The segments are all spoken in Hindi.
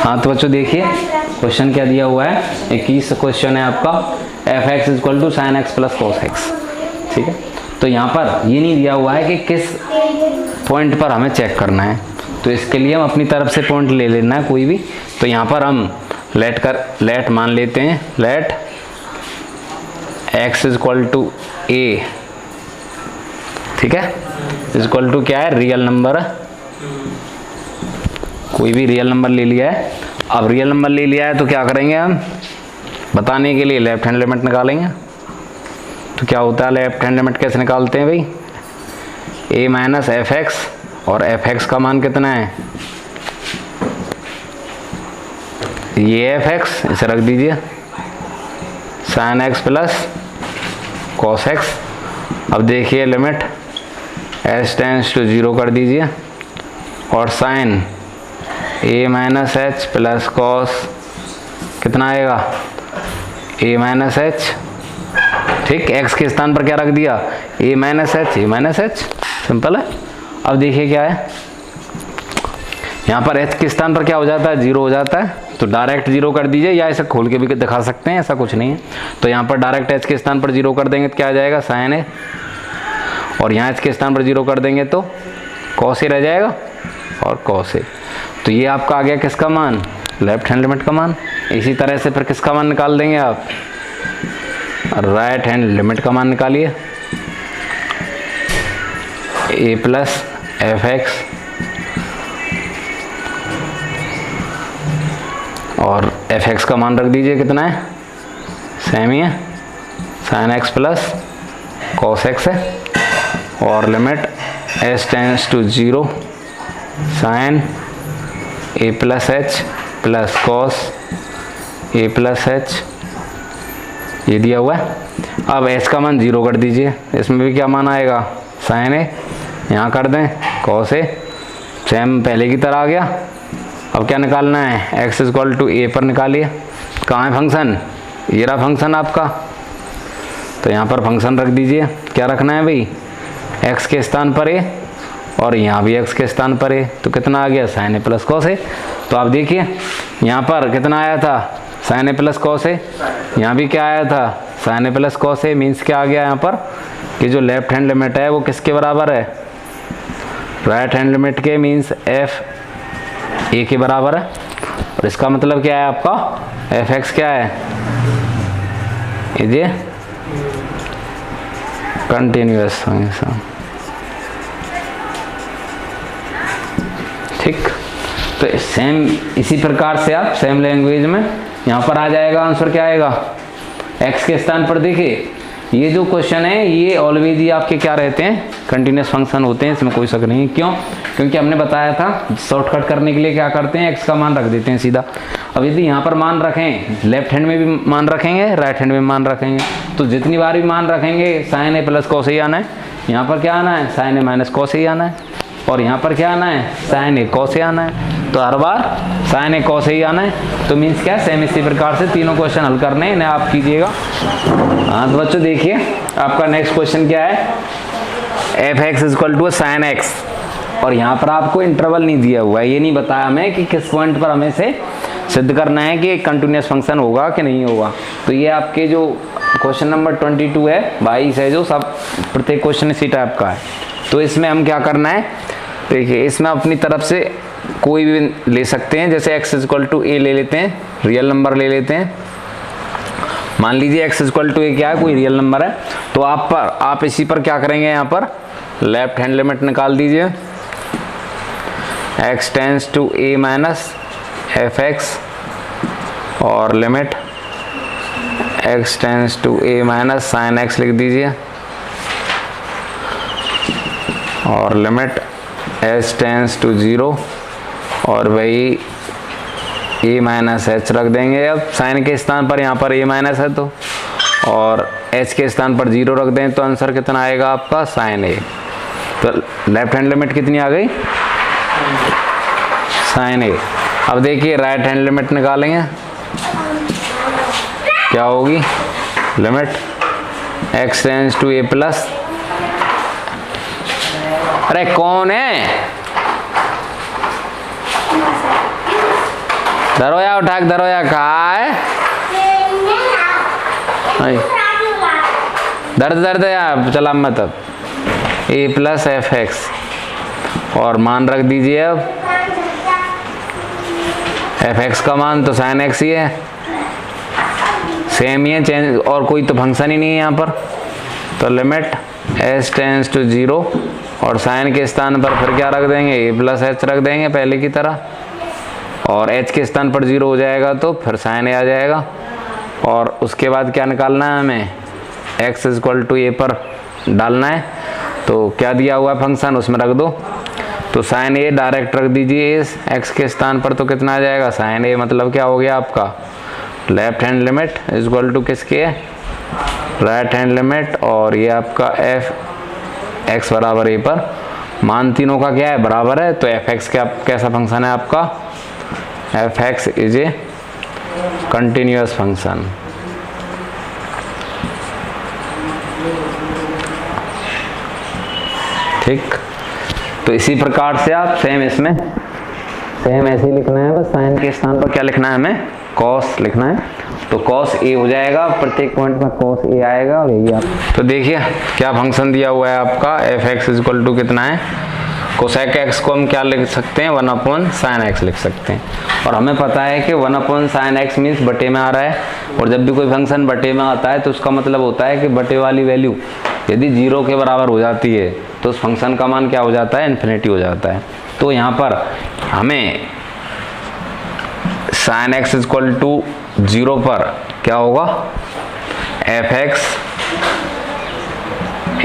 हाँ तो बच्चों देखिए क्वेश्चन क्या दिया हुआ है, 21 क्वेश्चन है आपका, f(x = sin x + cos x), ठीक है। तो यहाँ पर ये नहीं दिया हुआ है कि किस पॉइंट पर हमें चेक करना है, तो इसके लिए हम अपनी तरफ से पॉइंट ले लेना है कोई भी। तो यहाँ पर हम लेट मान लेते हैं, लेट x = a, ठीक है, इक्वल टू क्या है, रियल नंबर, कोई भी रियल नंबर ले लिया है। अब रियल नंबर ले लिया है तो क्या करेंगे हम, बताने के लिए लेफ्ट हैंड लिमिट निकालेंगे। तो क्या होता है, लेफ्ट हैंड लिमिट कैसे निकालते हैं भाई, a - f(x), और f(x) का मान कितना है, ये f(x), इसे रख दीजिए, sin x + cos x। अब देखिए लिमिट s टेंड्स टू 0 कर दीजिए, और sin a - h + cos कितना आएगा, a - h, ठीक, x के स्थान पर क्या रख दिया, a - h, सिंपल है। अब देखिए क्या है, यहाँ पर h के स्थान पर क्या हो जाता है, 0 हो जाता है, तो डायरेक्ट 0 कर दीजिए, या इसे खोल के भी दिखा सकते हैं, ऐसा कुछ नहीं है। तो यहाँ पर डायरेक्ट h के स्थान पर 0 कर देंगे तो क्या आ जाएगा, sin a, और यहाँ h के स्थान पर 0 कर देंगे तो cos a रह जाएगा, और cos a। तो ये आपका आ गया किसका मान, लेफ्ट हैंड लिमिट का मान। इसी तरह से फिर किसका मान निकाल देंगे आप, राइट हैंड लिमिट का मान निकालिए, a + f(x), और f(x) का मान रख दीजिए कितना है, सेम ही है, sin x + cos x है, और limit s tends to 0 sin a + h + cos a + h, ये दिया हुआ है। अब s का मान 0 कर दीजिए, इसमें भी क्या मान आएगा, sin a, यहाँ कर दें cos a, सेम पहले की तरह आ गया। अब क्या निकालना है, x = a पर निकालिए, कहाँ है फंक्शन, ये रहा फंक्शन आपका। तो यहाँ पर फंक्शन रख दीजिए, क्या रखना है भाई, x के स्थान पर a, और यहाँ भी x के स्थान पर a, तो कितना आ गया, sin a + cos a। तो आप देखिए यहाँ पर कितना आया था, sin a + cos a, यहाँ भी क्या आया था, sin a + cos a, means क्या आ गया यहाँ पर कि जो लेफ्ट हैंड लिमिट है वो किसके बराबर है, राइट हैंड लिमिट के, मीन्स f a के बराबर है। और इसका मतलब क्या है आपका, f(x) क्या है, ये कंटिन्यूअस फंक्शन, ठीक। तो सेम इसी प्रकार से आप सेम लैंग्वेज में यहाँ पर आ जाएगा, आंसर क्या आएगा, x के स्थान पर देखिए, ये जो क्वेश्चन है ये ऑलवेज ही आपके क्या रहते हैं, कंटिन्यूअस फंक्शन होते हैं, इसमें कोई शक नहीं। क्यों, क्योंकि हमने बताया था शॉर्टकट करने के लिए क्या करते हैं, x का मान रख देते हैं सीधा। अब यदि यहाँ पर मान रखें, लेफ्ट हैंड में भी मान रखेंगे, राइट हैंड में मान रखेंगे, तो जितनी बार भी मान रखेंगे sin a + cos a आना है, यहाँ पर क्या आना है, sin a - cos a आना है, और यहाँ पर क्या आना है, sin a cos a आना है। तो हर बार sin a cos a आना है, तो मीन्स क्या, सेम इसी प्रकार से तीनों क्वेश्चन हल करने हैं, इन्हें आप कीजिएगा। हाँ तो बच्चों देखिए आपका नेक्स्ट क्वेश्चन क्या है, f(x) = sin x, और यहाँ पर आपको इंटरवल नहीं दिया हुआ है, ये नहीं बताया हमें कि किस पॉइंट पर हमें से सिद्ध करना है कि कंटिन्यूअस फंक्शन होगा कि नहीं होगा। तो ये आपके जो क्वेश्चन नंबर 22 है, 22 है, जो सब प्रत्येक क्वेश्चन इसी टाइप का है। तो इसमें हम क्या करना है, देखिए इसमें अपनी तरफ से कोई भी ले सकते हैं, जैसे x = a ले लेते हैं, रियल नंबर ले लेते हैं, मान लीजिए x = a क्या है, कोई रियल नंबर है। तो आप इसी पर क्या करेंगे, यहाँ पर लेफ्ट हैंड लिमिट निकाल दीजिए, x tends to a - f(x), और limit x tends to a - sin x लिख दीजिए, और लिमिट s टेंड्स टू 0, और वही a - h रख देंगे। अब साइन के स्थान पर यहाँ पर a- है, तो और h के स्थान पर 0 रख दें, तो आंसर कितना आएगा आपका, sin a। तो लेफ्ट हैंड लिमिट कितनी आ गई, sin a। अब देखिए राइट हैंड लिमिट निकालेंगे, क्या होगी, limit x tends to a+, अरे कौन है, दरोया उठाक दरोया कहा है? दर्द या चला मत। अब ए प्लस एफ एक्स और मान रख दीजिए। अब एफ एक्स का मान तो साइन एक्स ही है, सेम ही है, चेंज और कोई तो फंक्शन ही नहीं है यहाँ पर। तो लिमिट एच टेंस टू 0 और साइन के स्थान पर फिर क्या रख देंगे? ए प्लस एच रख देंगे पहले की तरह, और एच के स्थान पर 0 हो जाएगा तो फिर साइन ए आ जाएगा। और उसके बाद क्या निकालना है हमें? x इक्वल टू ए पर डालना है। तो क्या दिया हुआ है फंक्शन, उसमें रख दो। तो साइन ए डायरेक्ट रख दीजिए इस x के स्थान पर, तो कितना आ जाएगा? साइन ए मतलब क्या हो गया आपका? Left hand limit equal to किसके है? राइट हैंड लिमिट, और ये आपका एफ एक्स बराबर ए पर मान तीनों का क्या है? बराबर है। तो एफ एक्स क्या कैसा फंक्शन है आपका? F x is a continuous function. ठीक, तो इसी प्रकार से आप सेम इसमें सेम ऐसे ही लिखना है, बस साइन के स्थान पर क्या लिखना है हमें? कॉस लिखना है। तो कॉस ए हो जाएगा, प्रत्येक पॉइंट में कॉस ए आएगा और यही आप। तो देखिए क्या फंक्शन दिया हुआ है आपका, एफ एक्स इक्वल टू कितना है? कोसेक एक्स को हम क्या लिख सकते हैं? 1 अपॉन साइन एक्स लिख सकते हैं। और हमें पता है कि 1 अपॉन साइन एक्स मीन्स बटे में आ रहा है, और जब भी कोई फंक्शन बटे में आता है तो उसका मतलब होता है कि बटे वाली वैल्यू यदि 0 के बराबर हो जाती है तो उस फंक्शन का मान क्या हो जाता है? इन्फिनिटी हो जाता है। तो यहाँ पर हमें साइन एक्स इक्वल टू 0 पर क्या होगा? F x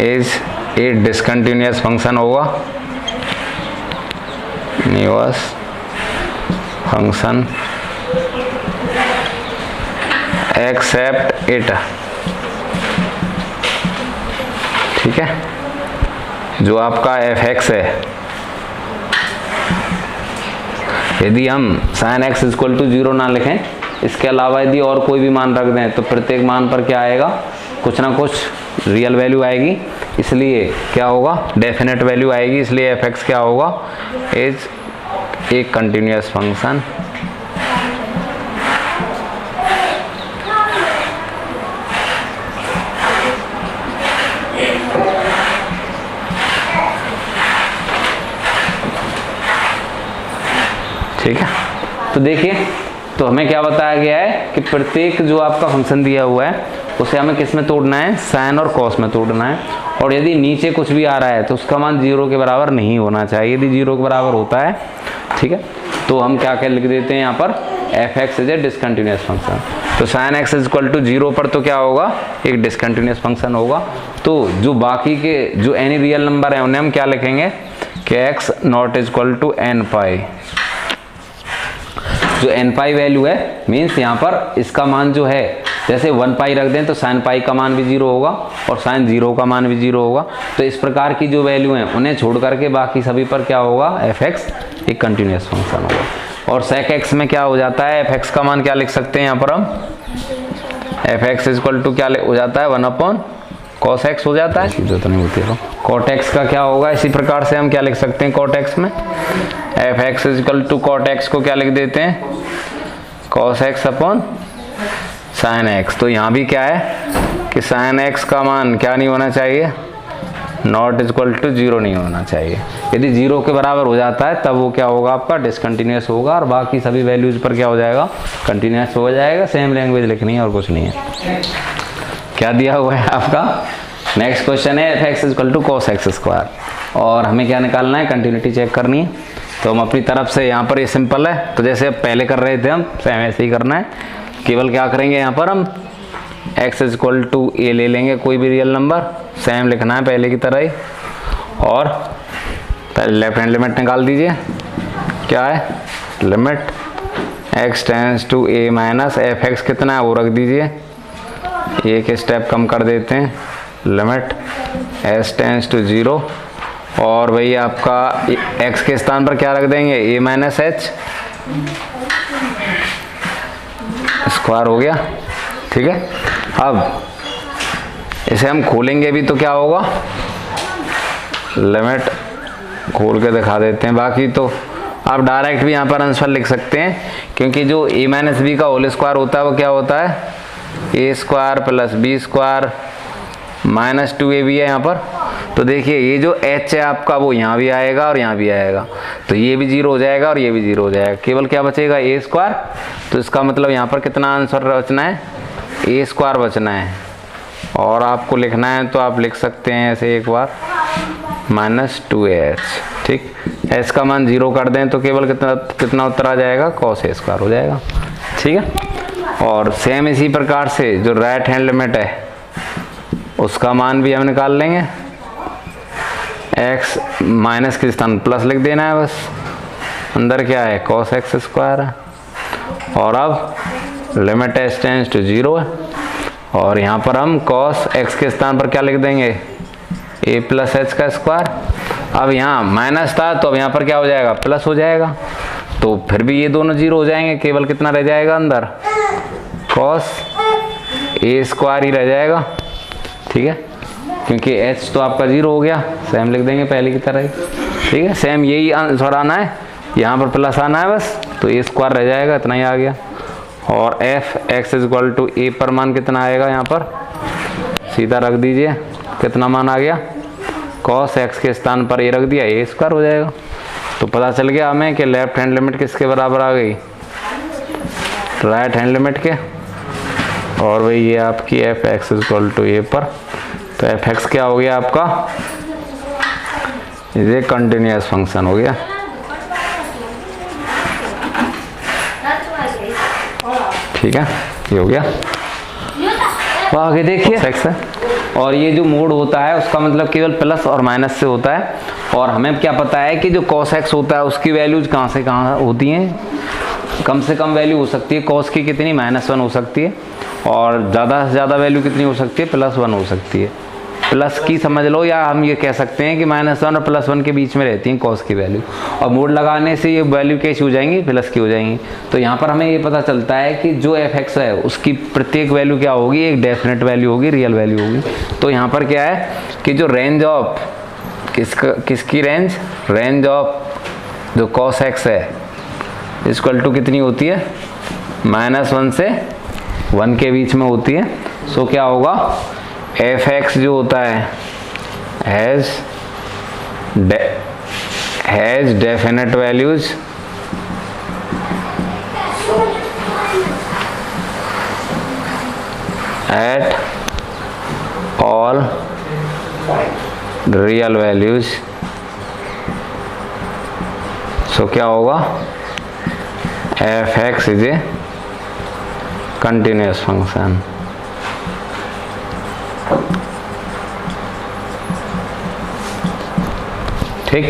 is a discontinuous function होगा, न्यूअस फंक्शन एक्सेप्ट इट। ठीक है, जो आपका एफ एक्स है, यदि हम साइन एक्स इक्वल टू 0 ना लिखें, इसके अलावा यदि और कोई भी मान रख दें तो प्रत्येक मान पर क्या आएगा? कुछ ना कुछ रियल वैल्यू आएगी, इसलिए क्या होगा? डेफिनेट वैल्यू आएगी, इसलिए एफ एक्स क्या होगा? Is a continuous function. ठीक है, तो देखिए, तो हमें क्या बताया गया है कि प्रत्येक जो आपका फंक्शन दिया हुआ है उसे हमें किस में तोड़ना है? साइन और कॉस में तोड़ना है। और यदि नीचे कुछ भी आ रहा है तो उसका मान 0 के बराबर नहीं होना चाहिए। यदि 0 के बराबर होता है, ठीक है, तो हम क्या क्या लिख देते हैं यहाँ पर? F x is a discontinuous function. तो साइन एक्स इक्वल टू 0 पर तो क्या होगा? एक डिसकंटिन्यूअस फंक्शन होगा। तो जो बाकी के जो एनी रियल नंबर है उन्हें हम क्या लिखेंगे? कि X not equal to N pi. जो एन पाई वैल्यू है मीन्स यहाँ पर इसका मान जो है, जैसे 1 पाई रख दें तो साइन पाई का मान भी 0 होगा और साइन 0 का मान भी 0 होगा। तो इस प्रकार की जो वैल्यू हैं उन्हें छोड़ करके बाकी सभी पर क्या होगा? एफ एक्स एक कंटिन्यूअस फंक्शन होगा। और सेक एक्स में क्या हो जाता है? एफ एक्स का मान क्या लिख सकते हैं यहाँ पर हम? एफ एक्स इक्वल टू क्या हो जाता है? 1 अपॉन कॉस एक्स हो जाता है, जरूरत नहीं होती है। कॉट एक्स का क्या होगा? इसी प्रकार से हम क्या लिख सकते हैं कॉट एक्स में? F x equal to cot x को क्या लिख देते हैं? Cos x upon sine x. तो यहाँ भी क्या है कि साइन एक्स का मान क्या नहीं होना चाहिए? नॉट इक्वल टू 0 नहीं होना चाहिए। यदि 0 के बराबर हो जाता है तब वो क्या होगा? आपका डिसकंटिन्यूअस होगा, और बाकी सभी वैल्यूज पर क्या हो जाएगा? कंटिन्यूअस हो जाएगा। सेम लैंग्वेज लिखनी है और कुछ नहीं है। क्या दिया हुआ है आपका? नेक्स्ट क्वेश्चन है f x equal to cos x square, और हमें क्या निकालना है? कंटिन्यूटी चेक करनी है। तो हम अपनी तरफ से यहाँ पर ये सिंपल है, तो जैसे अब पहले कर रहे थे हम सेम ऐसे ही करना है। केवल क्या करेंगे यहाँ पर हम x इक्वल टू ए ले लेंगे, कोई भी रियल नंबर, सेम लिखना है पहले की तरह ही, और पहले लेफ्ट हैंड लिमिट निकाल दीजिए। क्या है? Limit x tends to a minus f x कितना है वो रख दीजिए, एक स्टेप कम कर देते हैं, लिमिट s टेंस टू 0, और वही आपका x के स्थान पर क्या रख देंगे? a माइनस एच स्क्वायर हो गया। ठीक है, अब इसे हम खोलेंगे भी तो क्या होगा? लिमिट खोल के दिखा देते हैं। बाकी तो आप डायरेक्ट भी यहाँ पर आंसर लिख सकते हैं क्योंकि जो a माइनस बी का होल स्क्वायर होता है वो क्या होता है, A square plus B square minus 2ab है यहाँ पर। तो देखिए ये जो h है आपका वो यहाँ भी आएगा और यहाँ भी आएगा, तो ये भी 0 हो जाएगा और ये भी 0 हो जाएगा, केवल क्या बचेगा ए स्क्वायर। तो इसका मतलब यहाँ पर कितना आंसर बचना है, ए स्क्वायर बचना है। और आपको लिखना है तो आप लिख सकते हैं ऐसे एक बार माइनस 2h, ठीक। h का मान 0 कर दें तो केवल कितना उत्तर आ जाएगा, cos a स्क्वायर हो जाएगा, ठीक है। और सेम इसी प्रकार से जो राइट हैंड लिमिट है उसका मान भी हम निकाल लेंगे। x माइनस के स्थान प्लस लिख देना है बस, अंदर क्या है cos x स्क्वायर है। और अब लिमिट h टेंड्स टू 0 है, और यहाँ पर हम cos x के स्थान पर क्या लिख देंगे, a प्लस h का स्क्वायर। अब यहाँ माइनस था तो अब यहाँ पर क्या हो जाएगा, प्लस हो जाएगा, तो फिर भी ये दोनों 0 हो जाएंगे, केवल कितना रह जाएगा अंदर, cos a स्क्वायर ही रह जाएगा, ठीक है। क्योंकि h तो आपका 0 हो गया, सेम लिख देंगे पहले की तरह ही, ठीक है। सेम यही आंसर आना है, यहाँ पर प्लस आना है बस, तो a स्क्वायर रह जाएगा, इतना ही आ गया। और f x equal to a पर मान कितना आएगा, यहाँ पर सीधा रख दीजिए, कितना मान आ गया, cos x के स्थान पर a रख दिया, a स्क्वायर हो जाएगा। तो पता चल गया हमें कि लेफ्ट हैंड लिमिट किसके बराबर आ गई, राइट हैंड लिमिट के। और वही ये आपकी एफ एक्स इक्वल टू ए पर, तो एफ एक्स क्या हो गया आपका, ये कंटिन्यूअस फंक्शन हो गया। ठीक है, ये हो गया। तो आगे देखिए एक्स है, और ये जो मोड होता है उसका मतलब केवल प्लस और माइनस से होता है। और हमें क्या पता है कि जो cos x होता है उसकी वैल्यूज कहाँ से कहाँ होती हैं, कम से कम वैल्यू हो सकती है cos की कितनी, -1 हो सकती है, और ज़्यादा से ज़्यादा वैल्यू कितनी हो सकती है, +1 हो सकती है। प्लस की समझ लो, या हम ये कह सकते हैं कि -1 और +1 के बीच में रहती हैं cos की वैल्यू, और मोड लगाने से ये वैल्यू कैसी हो जाएंगी, प्लस की हो जाएंगी। तो यहाँ पर हमें ये पता चलता है कि जो f(x) है उसकी प्रत्येक वैल्यू क्या होगी, एक डेफिनेट वैल्यू होगी, रियल वैल्यू होगी। तो यहाँ पर क्या है कि जो रेंज ऑफ किसकी रेंज ऑफ जो cos x है इक्वल टू कितनी होती है, -1 से 1 के बीच में होती है। सो क्या होगा, f(x) जो होता है has definite values at all real values. So क्या होगा, f(x) is a continuous function. ठीक।